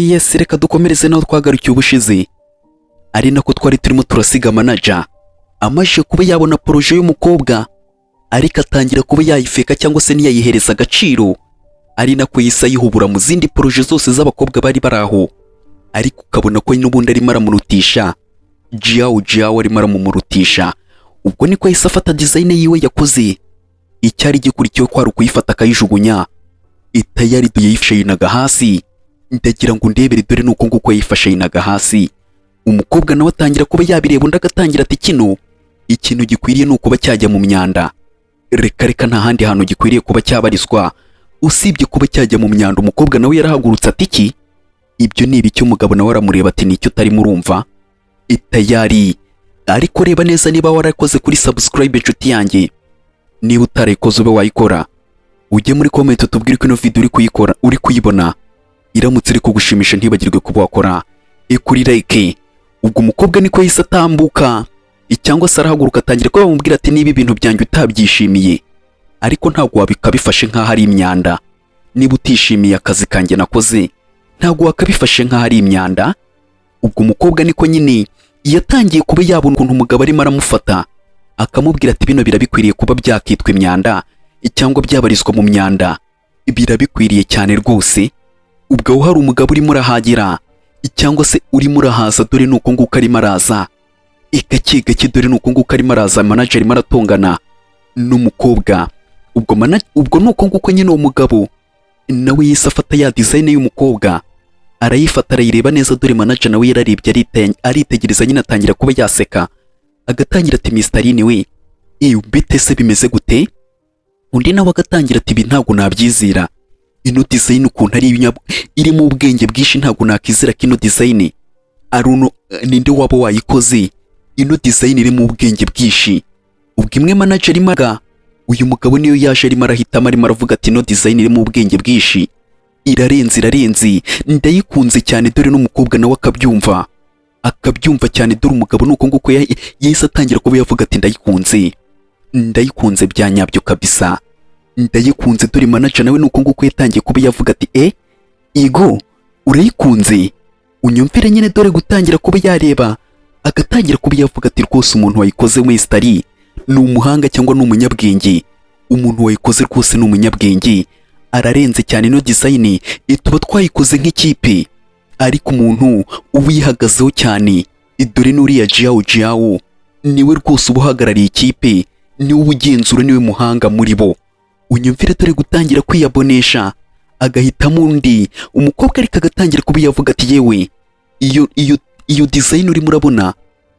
yes, reka dukomereze naho twagarukiye ubushize, ari nako twari turimo turasiga manager amaje kuba yabona projet y'umukobwa, ariko atangira kuba yayifeka cyangwa se niyayihereza agaciro, ari nako yisa yihubura mu zindi projet zose z'abakobwa bari baraho, ariko ukabona ko n'ubundi arimo aramurutisha Jiao arimo aramumurutisha. Ubwo niko yisa afata design yiwe yakoze, icyari gikurikiye ko ari kuyifata akayijugunya, itayari yayifashinaga hasi. Ndagira ngo ndebere dore nuko nguko yifashinaga hasi. Umukobwa nawe atangira kuba yabireba, undi agatangira ati kino ikintu gikwiriye nuko kuba cyajya mu myanda, reka nta handi hantu gikwiriye kuba cyabarizwa usibye kuba cyajya mu myanda. Umukobwa nawe yarahagurutse ati iki ibyo ni ibiki? Umugabo nawe aramureba ati nicyo utarimo urumva itayari. Ariko reba neza niba warakoze kuri subscribe inshuti yanjye, niba utarayikoze ube wayikora, ujye muri comment utubwire ko ino video uri kuyibona iramutse iri kugushimisha, ntibagirwe kuba wakora kuri like. Ubwo umukobwa niko yahise atambuka cyangwa se arahaguruka atangira ko bamubwira ati niba ibintu byanjye utabyishimiye, ariko ntabwo wabikabifashe nk'aho ari imyanda. Niba utishimiye akazi kanjye nakoze, ntabwo wakabifashe nk'aho ari imyanda. Ubwo umukobwa niko nyine yatangiye kuba yabona ukuntu umugabo arimo aramufata, akamubwira ati bino birabikwiriye kuba byakitwa imyanda cyangwa byabarizwa mu myanda, birabikwiriye cyane rwose. Ubwo hari umugabo urimo urahagira cyangwa se urimo urahaza, dore nuko nguko arimo araza gake dore nuko nguko arimo araza. Manager arimo aratongana n'umukobwa. Ubwo nuko nguko nyine uwo mugabo nawe yise afata ya design y'umukobwa, arayifata arayireba neza, dore manager nawe yararebye aritegereza nyine atangira kuba yaseka, agatangira ati Mr. we bite se bimeze gute? Undi nawe agatangira ati ibi ntabwo nabyizira, ino design ukuntu ari iri mu ubwenge bwinshi, ntabwo nakizira kino design aruno ninde wabo wayikoze, ino design iri mu ubwenge bwinshi. Ubwo imwe manager imaga uyu mugabo niyo yaje arimo arahitamo, arimo aravuga ati ino design iri mu ubwenge bwinshi, irarenze ndayikunze cyane, dore n'umukobwa nawe akabyumva cyane. Dore umugabo nuko nguko yahise atangira kuba yavuga ati ndayikunze bya nyabyo kabisa, ndayikunze. Dore manager nawe nuko nguko yatangiye kuba yavuga ati Igo urayikunze, unyumvire nyine. Dore gutangira kuba yareba, agatangira kuba yavuga ati rwose umuntu wayikoze Mr. ni umuhanga cyangwa ni umunyabwenge, umuntu wayikoze rwose ni umunyabwenge, ararenze cyane. No design tuba twayikoze nk'ikipe, ariko umuntu ubihagazeho cyane, dore n'uriya Jiao niwe rwose ubuhagarariye ikipe, niwe ubugenzura, niwe muhanga muri bo. Unyumvire dore gutangira kwiyabonesha, agahitamo undi umukobwa, ariko agatangira kuba yavuga ati yewe iyo design urimo urabona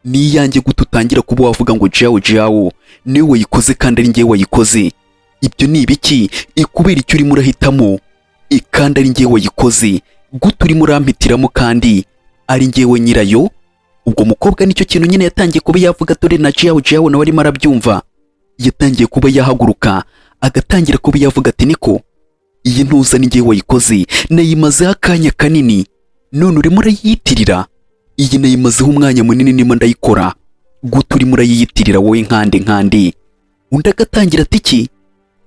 ni iyanjye, gute utangira kuba wavuga ngo Jiao niwe wayikoze kandi ari njye wayikoze? Ibyo ni ibiki? Kubera icyo urimo urahitamo kandi ari njye wayikoze, gute urimo urampitiramo kandi ari njyewe nyirayo? Ubwo mukobwa nicyo kintu nyine yatangiye kuba yavuga, dore na Jiao nawe arimo arabyumva, yatangiye kuba yahaguruka agatangira kuba yavuga ati niko iyi ntuza ni njye wayikoze, nayimazeho akanya kanini, none urimo urayiyitirira? Iyi nayimazeho umwanya munini nimo ndayikora, gute urimo urayiyitirira wowe nkande? Undi agatangira ati iki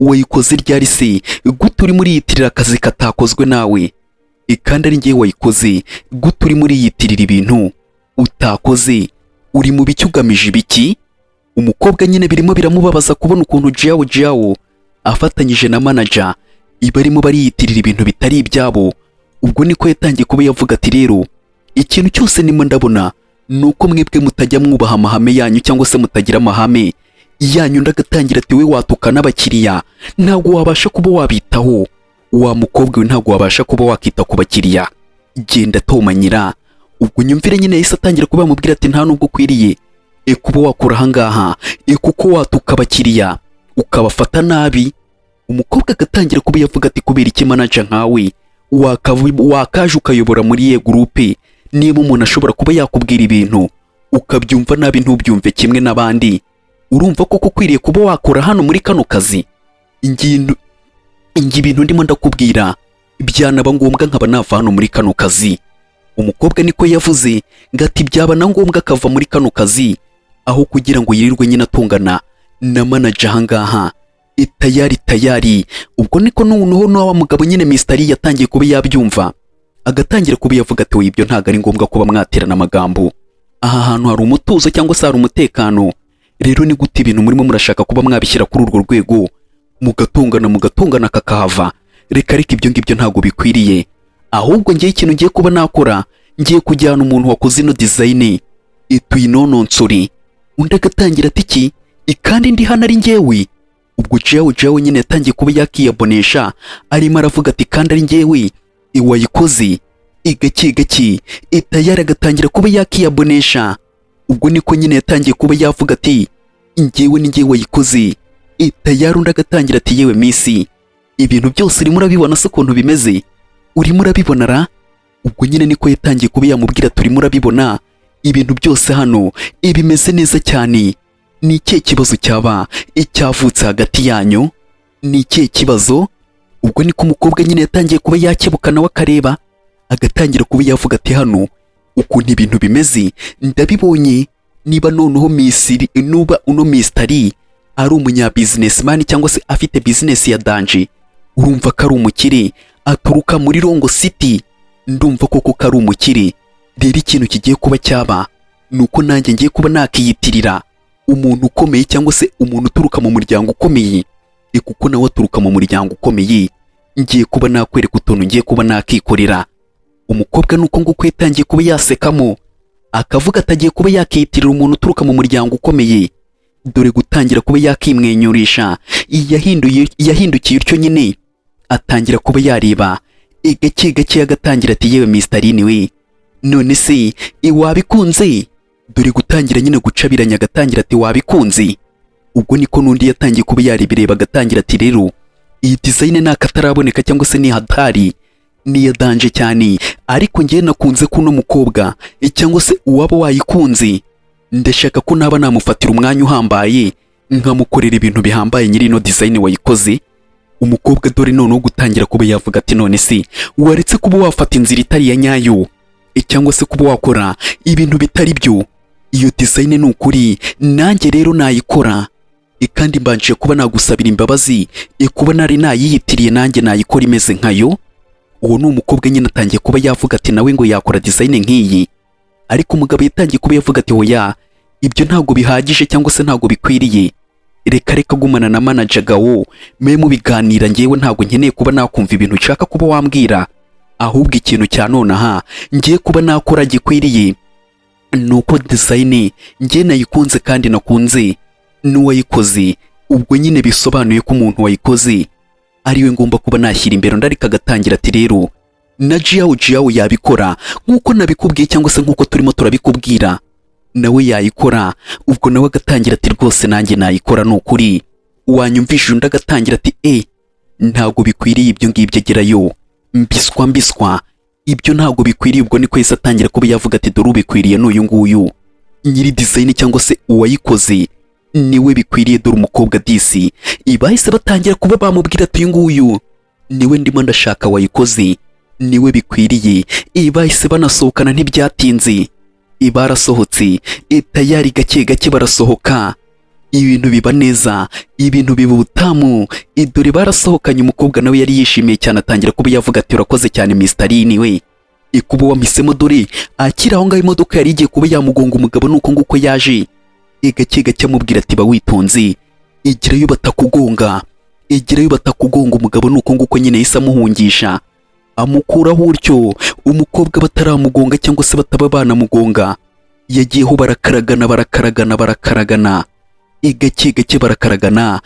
wayikoze ryari se? Gute urimo uriyitirira akazi katakozwe nawe kandi ari njye wayikoze? Gute urimo uriyitirira ibintu utakoze? Uri mu biki? Ugamije ibiki? Umukobwa nyine birimo biramubabaza kubona ukuntu Jiao afatanyije na manager barimo bariyitirira ibintu bitari ibyabo. Ubwo niko yatangiye kuba yavuga ati rero ikintu cyose nimo ndabona nuko mwebwe mutajya mwubaha amahame yanyu, cyangwa se mutagira amahame yanyu. Ndagatangira ati we watuka n'abakiriya, ntabwo wabasha kuba wabitaho. Wa mukobwa we ntabwo wabasha kuba wakita ku bakiriya, genda tomanyira. Ubwo nyumvire nyine yahise atangira kuba yamubwira ati nta nubwo ukwiriye kuba wakora ahangaha, kuko watuka abakiriya ukabafata nabi. Umukobwa agatangira kuba yavuga ati kubera iki manager nkawe wakaje ukayobora muri ye groupe, niba umuntu ashobora kuba yakubwira ibintu ukabyumva nabi ntubyumve kimwe n'abandi, urumva koko ukwiriye kuba wakora hano muri kano kazi? Ibintu ndimo ndakubwira byanaba ngombwa nkaba nava hano muri kano kazi. Umukobwa niko yavuze ngati byaba na ngombwa akava muri kano kazi, aho kugira ngo yirirwe nyine atungana na manager ahangaha. Tayari. Ubwo niko noneho wa mugabo nyine Mr. yatangiye kuba yabyumva, agatangira kuba yavuga ati ibyo ntabwo ari ngombwa kuba mwaterana amagambo, aha hantu hari umutuzo cyangwa se hari umutekano, rero ni gute ibintu murimo murashaka kuba mwabishyira kuri urwo rwego mugatongana kakahava, reka ibyo ngibyo ntabwo bikwiriye, ahubwo ngiye ikintu ngiye kuba nakora, ngiye kujyana umuntu wakoze ino design tuyinononsore. Undi agatangira ati iki kandi ndi hano ari njyewe, ubwo jawe nyine yatangiye kuba yakiyabonesha, arimo aravuga ati kandi ari njyewe wayikoze, gake tayari agatangira kuba yakiyabonesha, ubwo niko nyine yatangiye kuba yavuga ati njyewe ni njyewe wayikoze, tayari undi agatangira ati yewe misi, ibintu byose urimo urabibona se ukuntu bimeze, urimo urabibona ra? Ubwo nyine niko yatangiye kuba yamubwira turimo urabibona ibintu byose hano bimeze neza cyane, ni ikihe kibazo cyaba icyavutse hagati yanyu, ni ikihe kibazo? Ubwo niko umukobwa nyine yatangiye kuba yakebuka nawe akareba, agatangira kuba yavuga ati hano ukuntu ibintu bimeze ndabibonye, niba noneho misiri nuba uno mistari ari umunya businessman cyangwa se afite business ya danje, urumva ko ari umukire aturuka muri Rongo City, ndumva koko ko ari umukire. Rero ikintu kigiye kuba cyaba nuko nanjye ngiye kuba nakiyitirira umuntu ukomeye cyangwa se umuntu uturuka mu muryango ukomeye, kuko nawe aturuka mu muryango ukomeye, ngiye kuba nakwereka utuntu ngiye kuba nakikorera. Umukobwa nuko nguko yatangiye kuba yasekamo, akavuga atagiye kuba yakiyitirira umuntu uturuka mu muryango ukomeye, dore gutangira kuba yakimwenyurisha, yahindukiye utyo nyine atangira kuba yareba, gake agatangira ati yewe Mr. Lin we, none se wabikunze? Dore gutangira nyine gucabiranya, agatangira ati wabikunze. Ubwo niko nundi yatangiye kuba yaribireba, agatangira ati rero iyi design nakataraboneka cyangwa se ni hatari, ni ya danje cyane, ariko ngiye nakunze kuno mukobwa cyangwa se uwaba wayikunze, ndashaka ko naba namufatira umwanya uhambaye nkamukorera ibintu bihambaye nyiri no design wayikoze. Umukobwa dore noneho gutangira kuba yavuga ati none se waretse kuba wafata inzira itari ya nyayo, cyangwa se kuba wakora ibintu bitari byo, iyo design ni ukuri nanjye rero nayikora, kandi mbanje kuba nagusabira imbabazi kuba nari nayiyitiriye nanjye nayikora imeze nkayo. Uwo ni umukobwa nyine atangiye kuba yavuga ati nawe ngo yakora design nk'iyi, ariko umugabo yatangiye kuba yavuga ati hoya ibyo ntabwo bihagije cyangwa se ntabwo bikwiriye, reka gumana na manager gawo mwe mu biganira, ngewe ntabwo nkeneye kuba nakumva ibintu ushaka kuba wambwira, ahubwo ikintu cya nonaha ngiye kuba nakora gikwiriye nuko design ngiye nayikunze kandi nakunze n'uwayikoze. Ubwo nyine bisobanuye ko umuntu wayikoze ariwe ngomba kuba nashyira imbere. Ndarika agatangira ati rero na Jiao yabikora nkuko nabikubwiye cyangwa se nkuko turimo turabikubwira, nawe yayikora. Ubwo nawe agatangira ati rwose nanjye nayikora nukuri, wanyumvishije? Undi agatangira ati ntago bikwiriye ibyo ngibyo, agerayo mbiswa ibyo ntago bikwiriye. Ubwo niko yese atangira kuba yavuga ati dore ubikwiriye n'uyu nguyu nyiri design cyangwa se uwayikoze niwe bikwiriye, dore umukobwa disi. Bahise batangira kuba bamubwira ati uyu nguyu niwe ndimo ndashaka wayikoze, niwe bikwiriye. Bahise banasohokana ntibyatinze, barasohotse tayari gake barasohoka, ibintu biba neza, ibintu biba ubutamu. Dore barasohokanye, umukobwa nawe yari yishimiye cyane, atangira kuba yavuga ati urakoze cyane Mr. Lin we, kuba wampisemo. Dore akira aho ngaho imodoka yari igiye kuba yamugonga umugabo, nuko nguko yaje gake amubwira ati ba witonze, igirayo batakugonga, umugabo nuko nguko nyine yise amuhungisha, amukuraho utyo. Umukobwa bataramugonga cyangwa se bataba banamugonga, yagiyeho barakaragana gake barakaragana,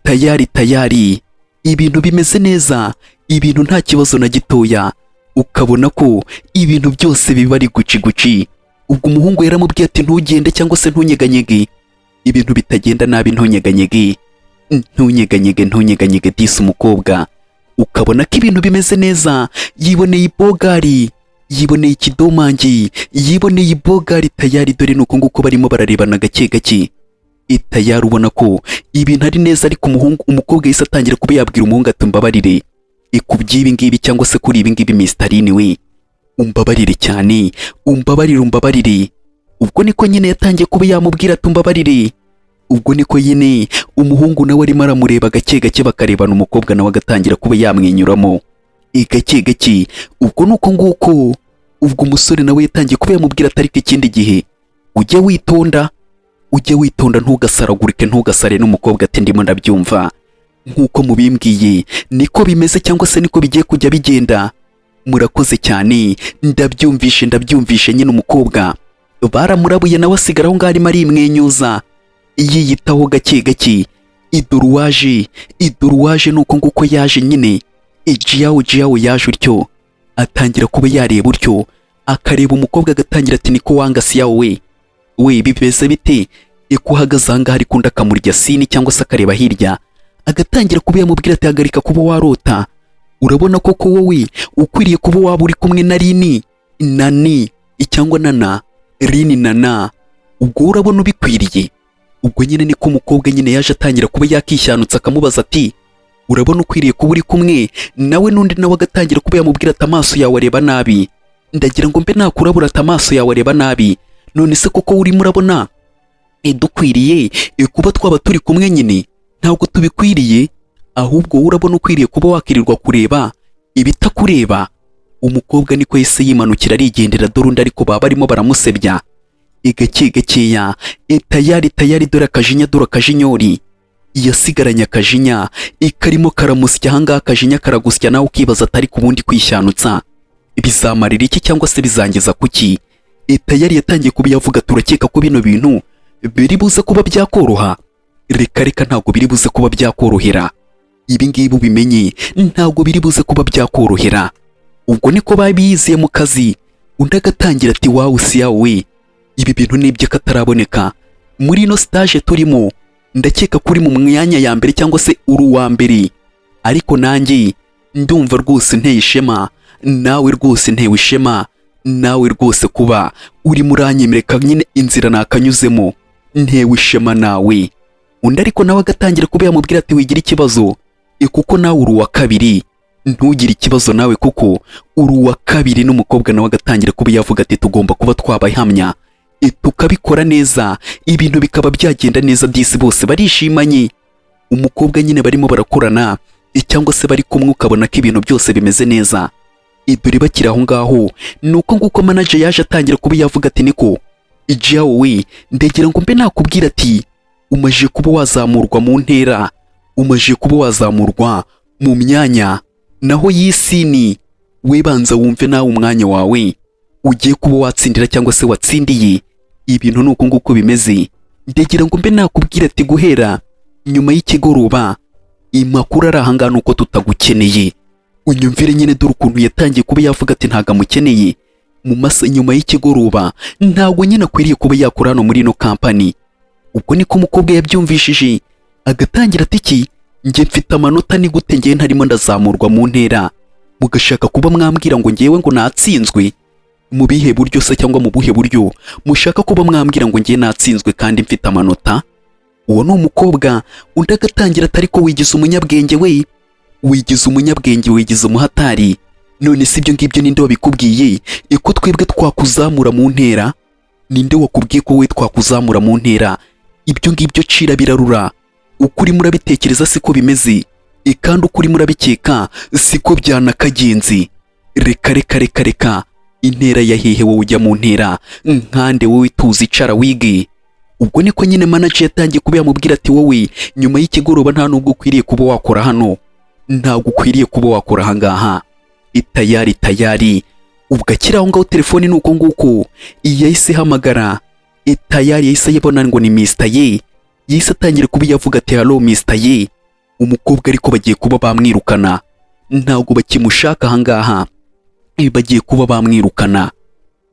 tayari ibintu bimeze neza, ibintu nta kibazo na gitoya, ukabona ko ibintu byose biba ari guci. Ubwo umuhungu yaramubwiye ati ntugende cyangwa se ntunyeganyege, ibintu bitagenda nabi ntunyeganyege disi. Umukobwa ukabona ko ibintu bimeze neza, yiboneye ibogari, yiboneye ikidomangi, yiboneye ibogari tayari. Dore nuko nguko barimo bararebana gake tayari, ubona ko ibintu ari neza. Ariko umukobwa yise atangira kuba yabwira umuhungu ati mbabarire kubyibi ngibi cyangwa se kuri ibi ngibi Mr. Lin we, umbabarire cyane, umbabarire. Ubwo niko nyine yatangiye kuba yamubwira ati umbabarire. Ubwo niko nyine umuhungu nawe arimo aramureba gake bakarebana, umukobwa nawe agatangira kuba yamwenyuramo, gake gake ubwo nuko nguko ubwo umusore nawe yatangiye kuba yamubwira atari ko ikindi gihe ujye witonda ntugasaragurike ntugasare n'umukobwa ati ndimo ndabyumva nk'uko mubimbwiye niko bimeze cyangwa se niko bigiye kujya bigenda murakoze cyane ndabyumvishe nyine umukobwa baramurabuye nawe asigara aho ngaho arimo arimwenyuza yiyitaho gake gake iduruwaje nuko nguko yaje nyine jiyawo yaje utyo atangira kuba yareba utyo akareba umukobwa agatangira ati niko wanga siyawo we bimeze bite eko uhagaze aha ngaha ariko undi akamurya sini cyangwa se akareba hirya agatangira kuba yamubwira ati hagarika kuba warota urabona koko wowe ukwiriye kuba waba uri kumwe na nani cyangwa nana ubwo urabona ubikwiriye ubwo nyine niko umukobwa nyine yaje atangira kuba yakishanutse akamubaza ati urabona ukwiriye kuba uri kumwe nawe n'undi nawe agatangira kuba yamubwira ati amaso yawe areba nabi ndagira ngo mbe nakurabura ati amaso yawe areba nabi none se koko urimo urabona dukwiriye kuba twaba turi kumwe nyine ntabwo tubikwiriye ahubwo urabona ukwiriye kuba wakirirwa kureba ibitakureba umukobwa niko yise yimanukira arigendera dore undi ariko baba barimo baramusebya gakeya tayari dore akajinyori yasigaranye akajinya ikarimo karamusya ahangaha akajinya karagusya nawe ukibaza atari ku bundi kwishanutsa bizamarira iki cyangwa se bizangiza kuki tayari yatangiye kuba yavuga turakeka ko bino bintu biri buze kuba byakoroha reka ntabwo biri buze kuba byakorohera ibi ngibi ubimenye ntabwo biri buze kuba byakorohera ubwo niko babiyiziye mu kazi undi agatangira ati wawu siyawe ibi bintu nibyo kataraboneka muri ino stage turimo ndakeka kuri mu mwanya ya mbere cyangwa se uri uwa mbere ariko nanjye ndumva rwose nteye ishema nawe rwose ntewe ishema nawe rwose kuba uri muranyemereka nyine inzira nakanyuzemo ntewe ishema nawe undi ariko nawe agatangira kuba yamubwira ati wigira ikibazo kuko nawe uri uwa kabiri ntugire ikibazo nawe kuko uri uwa kabiri n'umukobwa nawe agatangira kuba yavuga ati tugomba kuba twabahamya tukabikora neza ibintu bikaba byagenda neza by'isi bose barishimanye umukobwa nyine barimo barakorana cyangwa se bari kumwe ukabona ko ibintu byose bimeze neza dore bakiri aho ngaho nuko nguko manager yaje atangira kuba yavuga ati niko we ndagira ngo mbe nakubwira ati umaje kuba wazamurwa mu ntera umaje kuba wazamurwa mu myanya naho yisini we banza wumve nawe umwanya wawe ugiye kuba watsindira cyangwa se watsindiye ibintu nuko nguko bimeze ndagira ngo mbe nakubwira ati guhera nyuma y'ikigoroba imakuru ari aha ngaha nuko tutagukeneye unyumvire nyine dore ukuntu yatangiye kuba yavuga ati ntago amukeneye mu masa nyuma y'ikigoroba ntabwo nyine akwiriye kuba yakora hano muri ino kampani ubwo niko umukobwa yabyumvishije agatangira ati iki njye mfite amanota ni gute ngiye ntarimo ndazamurwa mu ntera mugashaka kuba mwambwira ngo ngewe ngo natsinzwe mu bihe buryo se cyangwa mu buhe buryo mushaka kuba mwambwira ngo ngiye natsinzwe kandi mfite amanota uwo ni umukobwa undi agatangira atari ko wigize umunyabwenge wigize umuhatari none si ibyo ngibyo ninde wabikubwiye ko twebwe twakuzamura mu ntera ninde wakubwiye ko we twakuzamura mu ntera ibyo ngibyo cira birarura ukuri murabitekereza siko bimeze kandi ukuri murabikeka siko byanakagenzi reka intera yahehe wowe ujya mu ntera nkande wowe tuzi icara wige ubwo niko nyine manager yatangiye kuba yamubwira ati wowe nyuma y'ikigoroba nta nubwo ukwiriye kuba wakora hano ntabwo ukwiriye kuba wakora aha ngaha tayari ubwo akiri aho ngaho telefone nuko nguko yahise ihamagara tayari yahise ayibona ngo ni Mr. Ye yahise atangira kuba yavuga ati hello Mr. Ye umukobwa ariko bagiye kuba bamwirukana ntabwo bakimushaka aha ngaha bagiye kuba bamwirukana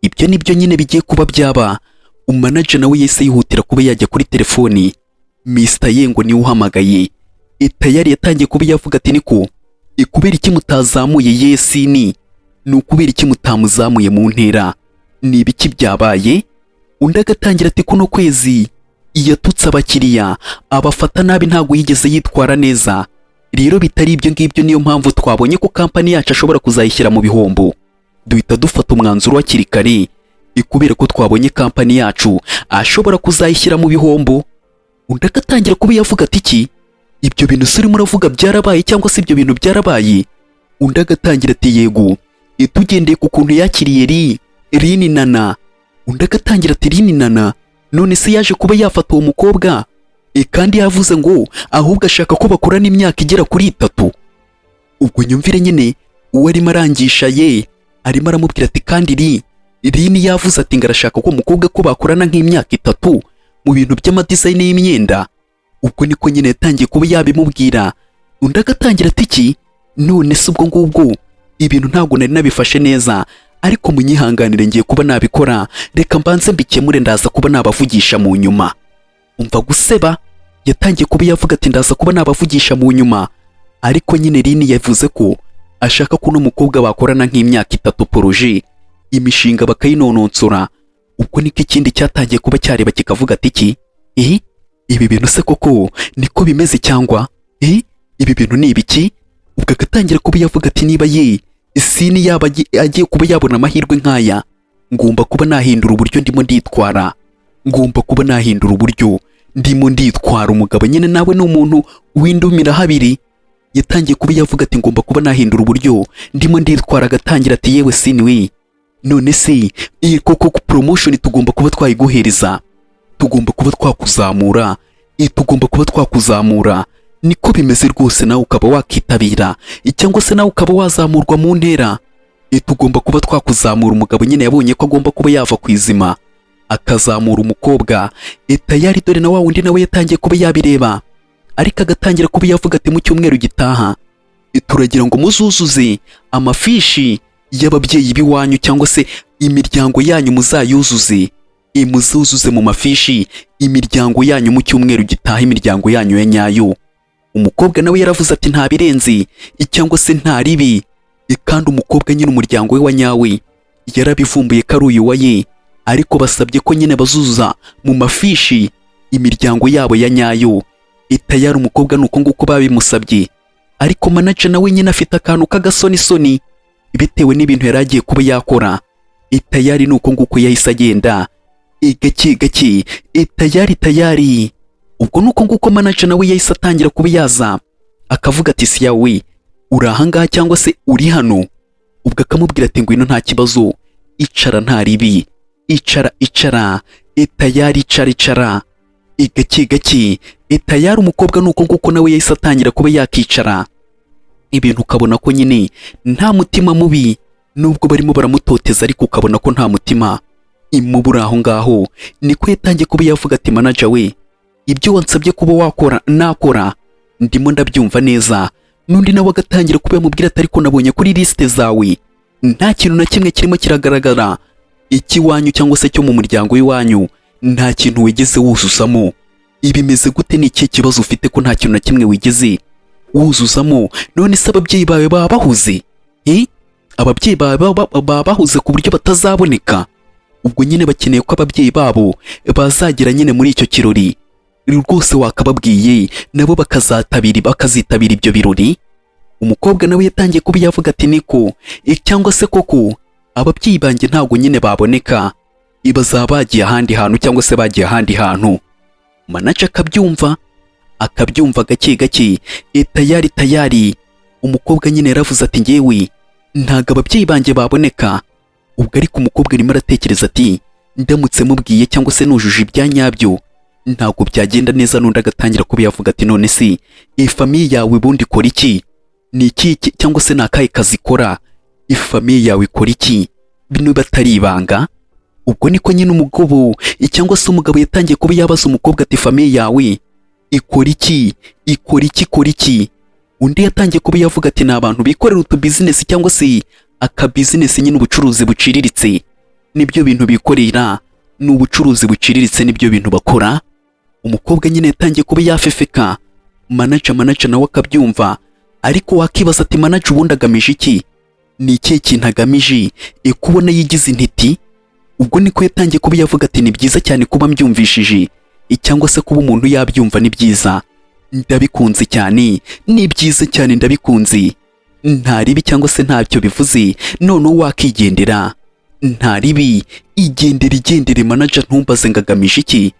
ibyo nibyo nyine bigiye kuba byaba umanager nawe yahise yihutira kuba yajya kuri telefoni Mr. Ye ngo niwe uhamagaye tayari yatangiye kuba yavuga ati niko kubera iki mutazamuye yesini ni ukubera iki mutamuzamuye mu ntera ni ibiki byabaye undi agatangira ati kuno kwezi yatutse abakiriya abafata nabi ntabwo yigeze yitwara neza rero bitari ibyo ngibyo niyo mpamvu twabonye ko kampani yacu ashobora kuzayishyira mu bihombo duhita dufata umwanzuro hakiri kare kubera ko twabonye kampani yacu ashobora kuzayishyira mu bihombo undi agatangira kuba yavuga ati iki ibyo bintu urimo uravuga byarabaye cyangwa se ibyo bintu byarabaye undi agatangira ati yego, tugendeye ku kuntu yakiriye Rini Nana. Undi agatangira ati Rini Nana none se yaje kuba yafata uwo mukobwa kandi yavuze ngo ahubwo ashaka ko bakorana imyaka igera kuri 3. Ubwo nyumvire nyine uwo arimo arangisha arimo aramubwira ati kandi Rini yavuze ati ngarashaka ko umukobwa ko bakorana nk'imyaka 3 mu bintu by'amadizayini y'imyenda. Ubwo niko nyine yatangiye kuba yabimubwira. Undi agatangira ati iki none se ubwo ngubwo ibintu ntabwo nari nabifashe neza, ariko munyihanganire ngiye kuba nabikora, reka mbanze mbikemure ndaza kuba nabavugisha mu nyuma. Umva guseba, yatangiye kuba yavuga ati ndaza kuba nabavugisha mu nyuma, ariko nyine Rini yavuze ko ashaka ko uno mukobwa bakorana nk'imyaka 3 poroje, imishinga bakayinononsora. Ubwo niko ikindi cyatangiye kuba cyareba kikavuga ati iki ibi bintu se koko niko bimeze cyangwa ibi bintu ni ibiki? Ubwo agatangira kuba yavuga ati niba sini yaba agiye kuba yabona amahirwe nk'aya, ngomba kuba nahindura uburyo ndimo nditwara, ngomba kuba nahindura uburyo ndimo nditwara. Umugabo nyine nawe ni umuntu w'indumira habiri, yatangiye kuba yavuga ati ngomba kuba nahindura uburyo ndimo nditwara. Agatangira ati yewe sini none se koko promotion tugomba kuba twayiguhereza, tugomba kuba twakuzamura, tugomba kuba twakuzamura. Niko bimeze rwose, nawe ukaba wakitabira cyangwa se nawe ukaba wazamurwa mu ntera. Tugomba kuba twakuzamura. Umugabo nyine yabonye ko agomba kuba yava ku izima akazamura umukobwa. Tayari dore na wa wundi nawe yatangiye kuba yabireba, ariko agatangira kuba yavuga ati mu cyumweru gitaha turagira ngo muzuzuze amafishi y'ababyeyi biwanyu cyangwa se imiryango yanyu, muzayuzuze muzuzuze mu mafishi imiryango yanyu mu cyumweru gitaha, imiryango yanyu ya nyayo. Umukobwa nawe yaravuze ati nta birenze cyangwa se nta ribi, kandi umukobwa nyine umuryango we wa nyawe yarabivumbuye ko ari uyu wa ariko basabye ko nyine bazuza mu mafishi imiryango yabo ya nyayo. Tayari umukobwa nuko nguko babimusabye, ariko manager nawe nyine afite akantu k'agasonisoni bitewe n'ibintu yaragiye kuba yakora. Tayari nuko nguko yahise agenda gake gake. Tayari ubwo nuko nguko manager nawe yahise atangira kuba yaza akavuga ati si yawe uri ahangaha cyangwa se uri hano. Ubwo akamubwira ati ngwino nta kibazo, icara nta ribi, icara. Tayari icara gake gake. Tayari umukobwa nuko nguko nawe yahise atangira kuba yakicara. Ibintu ukabona ko nyine nta mutima mubi, nubwo barimo baramutoteza ariko ukabona ko nta mutima imubura aho ngaho. Niko yatangiye kuba yavuga ati manager ibyo wansabye kuba wakora nakora, ndimo ndabyumva neza. Nundi nawe agatangira kuba yamubwira ati ariko nabonye kuri liste zawe nta kintu na kimwe kirimo kiragaragara ikiwanyu cyangwa se cyo mu muryango w'iwanyu, nta kintu wigeze wuzuzamo. Ibimeze gute? Ni iki kibazo ufite ko nta kintu na kimwe wigeze wuzuzamo? None se ababyeyi bawe baba bahuze? Ababyeyi bawe baba bahuze ku buryo batazaboneka? Ubwo nyine bakeneye ko ababyeyi babo bazagira nyine muri icyo kirori rwose, wakababwiye nabo bakazitabira ibyo birori. Umukobwa nawe yatangiye kuba yavuga ati niko cyangwa se koko ababyeyi banjye ntabwo nyine baboneka, bazaba bagiye ahandi hantu cyangwa se bagiye ahandi hantu. Manager akabyumva gake gake. Tayari umukobwa nyine yaravuze ati ngewe ntago ababyeyi banjye baboneka. Ubwo ariko umukobwa arimo aratekereza ati ndamutse mubwiye cyangwa se nujuje ibya nyabyo ntago byagenda neza. Nundi agatangira kuba yavuga ati none se ifamiye yawe bundi ikora iki? Ni iki cyangwa se nakaye kazi ikora? Ifamiye yawe ikora iki bino batari ibanga? Ubwo niko nyine umugabo cyangwa se umugabo yatangiye kuba yabaza umukobwa ati famiye yawe ikora iki? Undi yatangiye kuba yavuga ati ni abantu bikorera utu business cyangwa se aka business nyine ubucuruzi buciriritse, nibyo bintu bikorera, ni ubucuruzi buciriritse nibyo bintu bakora. Umukobwa nyine yatangiye kuba yafefeka. Manager nawe akabyumva, ariko wakibaza ati manager ubundi agamije iki? Ni ikihe kintu agamije kubona yigize intiti? Ubwo niko yatangiye kuba yavuga ati ni byiza cyane kuba mbyumvishije cyangwa se kuba umuntu yabyumva ni byiza, ndabikunze cyane, ni byiza cyane ndabikunze. Nta ribi cyangwa se ntacyo bivuze, noneho wakigendera. Nta ribi, igendere manager, ntumbaze ngagamije iki.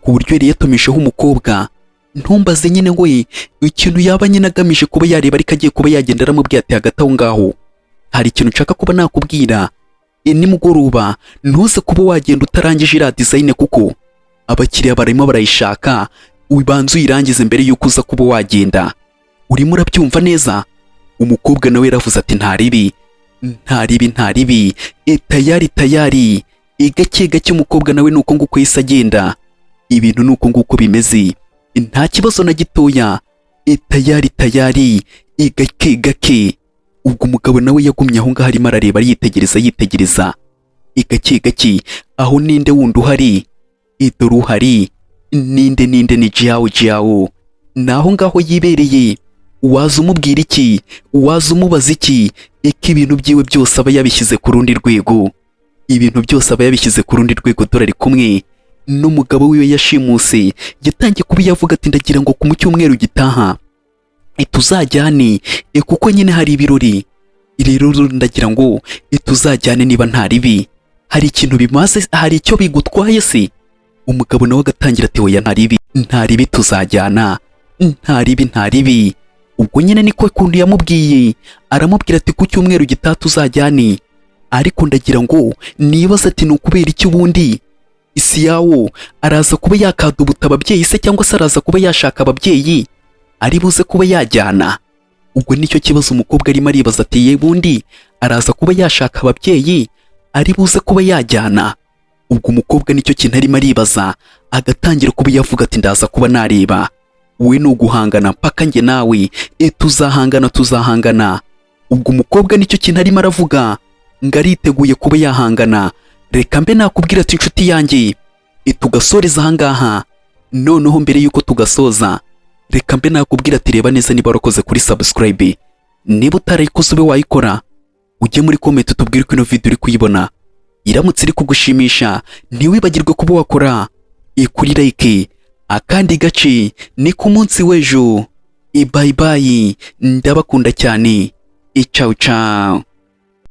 Ku buryo yari yatumisheho umukobwa ntumbaze nyine ngo ikintu yaba nyine agamije kuba yareba ariko agiye kuba yagenda aramubwira ati hagati aho ngaho hari ikintu nshaka kuba nakubwira, nimugoroba ntuze kuba wagenda utarangije iriya design kuko abakiriya barimo barayishaka, ubanza uyirangize mbere yuko uza kuba wagenda. Urimo urabyumva neza? Umukobwa nawe yaravuze ati nta ribi, tayari. Gake gake umukobwa nawe nuko nguko yise agenda, ibintu nuko nguko bimeze, nta kibazo na gitoya, tayari, gake. Ubwo umugabo nawe yagumye aho ngaho arimo arareba yitegereza, gake aho ninde wundi uhari, dore uhari, ninde ni Jiao. Naho ngaho yibereye, waza umubwira iki, waza umubaza iki, ibintu byiwe byose aba yabishyize ku rundi rwego, dore ari kumwe n'umugabo wiwe yashimuse. Yatangiye kuba yavuga ati ndagira ngo ku mu cyumweru gitaha tuzajyane, kuko nyine hari ibirori, rero ndagira ngo tuzajyane niba nta ribi, hari ikintu bimaze, hari icyo bigutwaye se? Umugabo nawe agatangira ati oya nta ribi tuzajyana, nta ribi. Ubwo nyine niko kuntu yamubwiye, aramubwira ati ku cyumweru gitaha tuzajyane, ariko ndagira ngo nibaza ati ni ukubera iki ubundi isi yawo araza kuba yakadubuta ababyeyi se, cyangwa se araza kuba yashaka ababyeyi ari buze kuba yajyana? Ubwo nicyo kibazo umukobwa arimo aribaza ati ye bundi araza kuba yashaka ababyeyi ari buze kuba yajyana? Ubwo umukobwa nicyo kintu arimo aribaza, agatangira kuba yavuga ati ndaza kuba nareba, we ni uguhangana mpaka njye nawe, tuzahangana. Ubwo umukobwa nicyo kintu arimo aravuga ngo ariteguye kuba yahangana. Reka mbe nakubwira ati inshuti yanjye, tugasoreza ahangaha. Noneho mbere yuko tugasoza, reka mbe nakubwira ati reba neza niba warakoze kuri subscribe, niba utarayikoze ube wayikora, ujye muri comment utubwire ko ino video uri kuyibona iramutse iri kugushimisha, ntiwibagirwe kuba wakora kuri like. Akandi gace ni ku munsi w'ejo. Bye ndabakunda cyane, ciao.